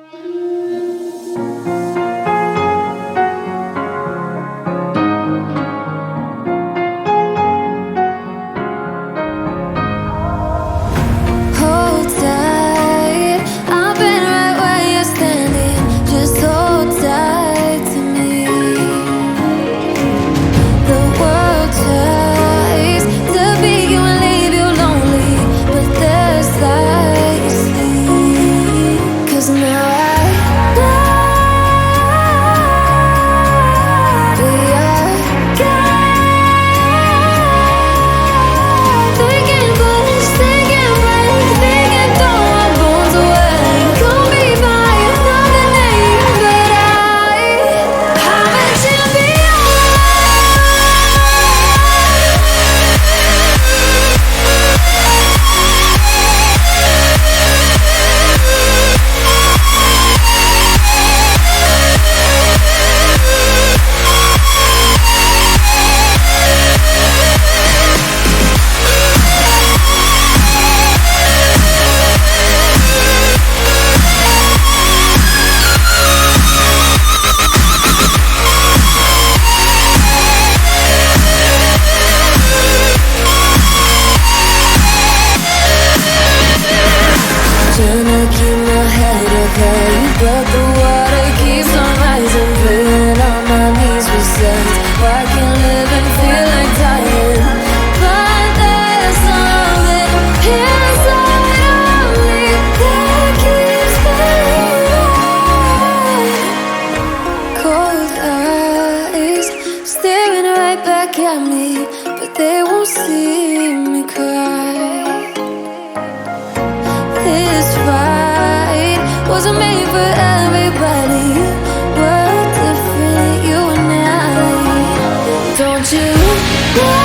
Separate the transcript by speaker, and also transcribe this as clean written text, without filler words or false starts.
Speaker 1: Hold tight, I've been right where you're standing. Just hold tight to me. The world tries to beat you and leave you lonely, but there's light you see. 'Cause now I know we are God. They can push, they can break, they can throw our bones away. Call me by another name, but I'm a champion. Trying to keep my head up high, but the water keeps on rising. Feeling on my knees with sense. I can live and feel like dying, but there's something inside of me that keeps me alive. Cold eyes staring right back at me, but they won't see me cry. This fight wasn't made for everybody. We're different, you and I. Don't you know?